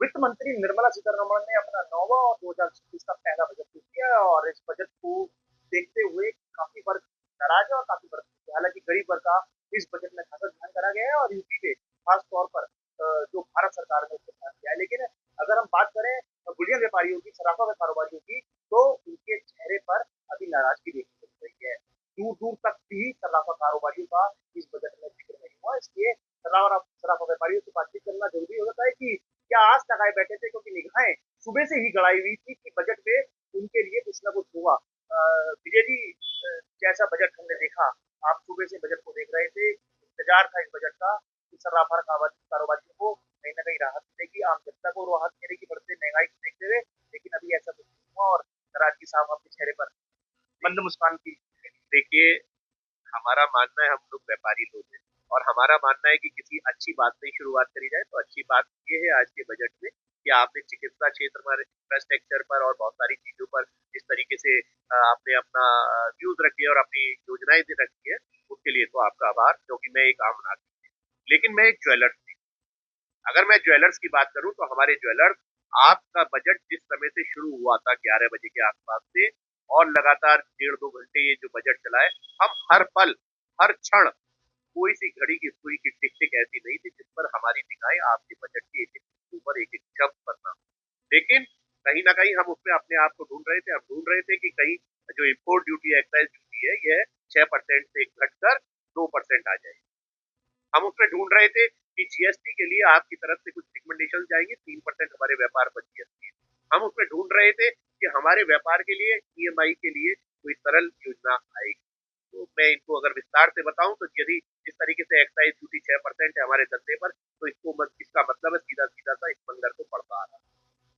वित्त मंत्री निर्मला सीतारमण ने अपना नौवां और 2026 का पहला बजट पेश किया और इस बजट को देखते हुए काफी वर्ग नाराज है और काफी वर्ग खुश है। हालांकि गरीब वर्ग का इस बजट में खासा ध्यान करा गया है और यूपी पे खास तौर पर जो भारत सरकार ने उसको ध्यान दिया है। लेकिन अगर हम बात करें गुड़िया व्यापारियों की, सराफा में कारोबारियों की, तो उनके चेहरे पर अभी नाराजगी देखने को मिल रही है। दूर दूर तक भी सराफा कारोबारियों का इस बजट में जिक्र नहीं हुआ। इसलिए सराफा सराफा व्यापारियों से बातचीत करना जरूरी हो जाता है कि क्या आस लगाए बैठे थे, क्योंकि निगाहें सुबह से ही गड़ाई हुई थी कि बजट में उनके लिए कुछ ना कुछ होगा। विजय जी, जैसा बजट हमने देखा, आप सुबह से बजट को देख रहे थे, इंतजार था इस बजट का कि सराफा कारोबारियों को कहीं ना कहीं राहत मिलेगी, आम जनता को राहत मिलेगी बढ़ते महंगाई को देखते हुए। लेकिन अभी ऐसा कुछ नहीं हुआ और नाराजगी साहब आपके चेहरे पर मंद मुस्कान की। देखिए, हमारा मानना है, हम लोग व्यापारी लोग हैं और हमारा मानना है कि किसी अच्छी बात से ही शुरुआत करी जाए। तो अच्छी बात ये है आज के बजट में कि आपने चिकित्सा क्षेत्र पर, इंफ्रास्ट्रक्चर पर और बहुत सारी चीजों पर जिस तरीके से आपने अपना व्यूज रखे और अपनी योजनाएं दे रखी है, उसके लिए तो आपका आभार, क्योंकि मैं एक आम नागरिक हूँ। लेकिन मैं एक ज्वेलर, अगर मैं ज्वेलर्स की बात करूं तो हमारे ज्वेलर्स, आपका बजट जिस समय से शुरू हुआ था 11 बजे के आसपास से, और लगातार 1.5-2 घंटे ये जो बजट चला है, हम हर पल, हर क्षण, कोई सी घड़ी की सुई की टिक टिक ऐसी नहीं थी जिस पर हमारी निगाहें आपके बजट के एक एक ऊपर, एक एक शब्द पर ना। लेकिन कहीं ना कहीं हम उसमें अपने आप को ढूंढ रहे थे, हम ढूंढ रहे थे कि कहीं जो इम्पोर्ट ड्यूटी, एक्साइज ड्यूटी है, यह 6% से घटकर 2% आ जाए। हम उसमें ढूंढ रहे थे कि जीएसटी के लिए आपकी तरफ से कुछ रिकमेंडेशन जाएंगे, 3% हमारे व्यापार पर जीएसटी है। हम उसमें ढूंढ रहे थे कि हमारे व्यापार के लिए ईएमआई के लिए कोई सरल योजना आएगी। तो मैं इनको अगर विस्तार से बताऊं तो यदि जिस तरीके से एक्साइज ड्यूटी 6% है हमारे धंधे पर, तो इसका मतलब है सीधा सीधा सा स्मगलर को पड़ता आ रहा है।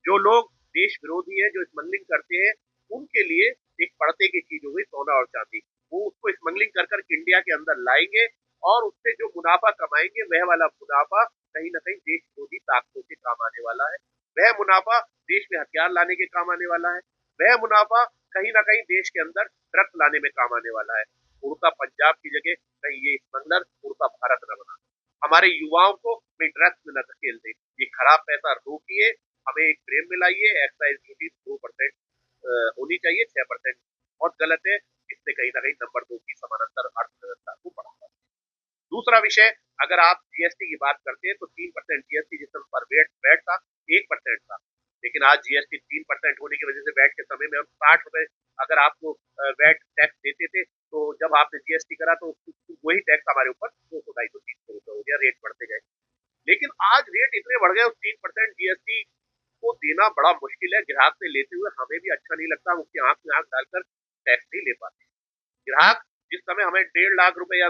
जो लोग देश विरोधी हैं, जो स्मगलिंग करते हैं, उनके लिए एक पड़ते की चीज हो गई सोना और चांदी। वो उसको स्मगलिंग कर कर इंडिया के अंदर लाएंगे और उससे जो मुनाफा कमाएंगे, वह वाला मुनाफा कहीं ना कहीं देश विरोधी ताकतों के काम आने वाला है। वह मुनाफा देश में हथियार लाने के काम आने वाला है। वह मुनाफा कहीं ना कहीं देश के अंदर ड्रग्स लाने में काम आने वाला है। उड़ता पंजाब की जगह कहीं ये स्मगलर उड़ता भारत न बना, हमारे युवाओं को ड्रग्स में न धकेल दे। ये खराब पैसा रोकिए, हमें एक फ्रेम में लाइए। एक्साइज ड्यूटी 2% होनी चाहिए, 6% बहुत गलत है। इससे कहीं ना कहीं नंबर 2 की समानांतर अर्थव्यवस्था को बढ़ावा। दूसरा विषय, अगर आप जीएसटी की बात करते हैं तो 3% जीएसटी जिस समय पर वेट वैट था, 1% था। लेकिन आज जीएसटी 3% होने की वजह से वैट के समय में हम 60 रुपए अगर आपको वैट टैक्स देते थे, तो जब आपने जीएसटी करा तो वही टैक्स हमारे ऊपर 200, 250, 300 रुपए हो गया, रेट बढ़ते गए। लेकिन आज रेट इतने बढ़ गए, उस 3% जीएसटी को देना बड़ा मुश्किल है। ग्राहक से लेते हुए हमें भी अच्छा नहीं लगता, हम उसकी आंख में आंख डालकर टैक्स नहीं ले पाते। ग्राहक जिस समय हमें 1.5 लाख रुपए या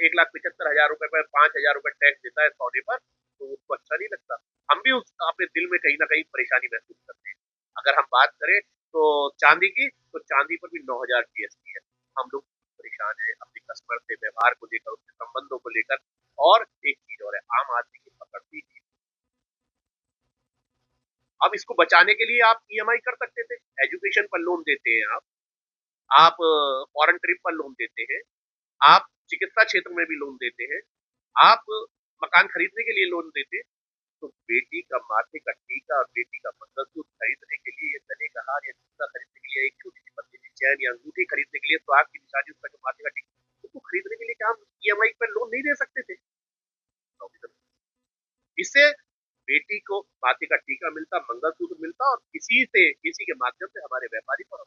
1,75,000 रुपए पर 5,000 रुपए टैक्स देता है सोने पर, तो उसको अच्छा नहीं लगता। हम भी उस अपने दिल में कहीं ना कहीं परेशानी महसूस करते हैं। अगर हम बात करें तो चांदी की, तो चांदी पर भी 9,000 जीएसटी है। हम लोग परेशान है अपने कस्टमर से, व्यवहार को लेकर, उसके संबंधों को लेकर। और एक चीज और है, आम आदमी की पकड़ती थी। अब इसको बचाने के लिए आप ईएमआई कर सकते थे, एजुकेशन पर लोन देते हैं आप फॉरेन ट्रिप पर लोन देते हैं, आप चिकित्सा क्षेत्र में भी लोन देते हैं, आप मकान खरीदने के लिए लोन देते हैं। तो बेटी का माथे का टीका और बेटी का मंगलसूत्र खरीदने के लिए, या गले का हार या जूता खरीदने के लिए, एक छोटी सी पतली सी चैन या अंगूठी खरीदने के लिए, तो आपकी निशानी उसका जो माथे का टीका, उसको खरीदने के लिए क्या हम ईएमआई पर लोन नहीं दे सकते थे? इससे बेटी को माथे का टीका मिलता, मंगलसूत्र मिलता, और किसी के माध्यम से हमारे व्यापारी को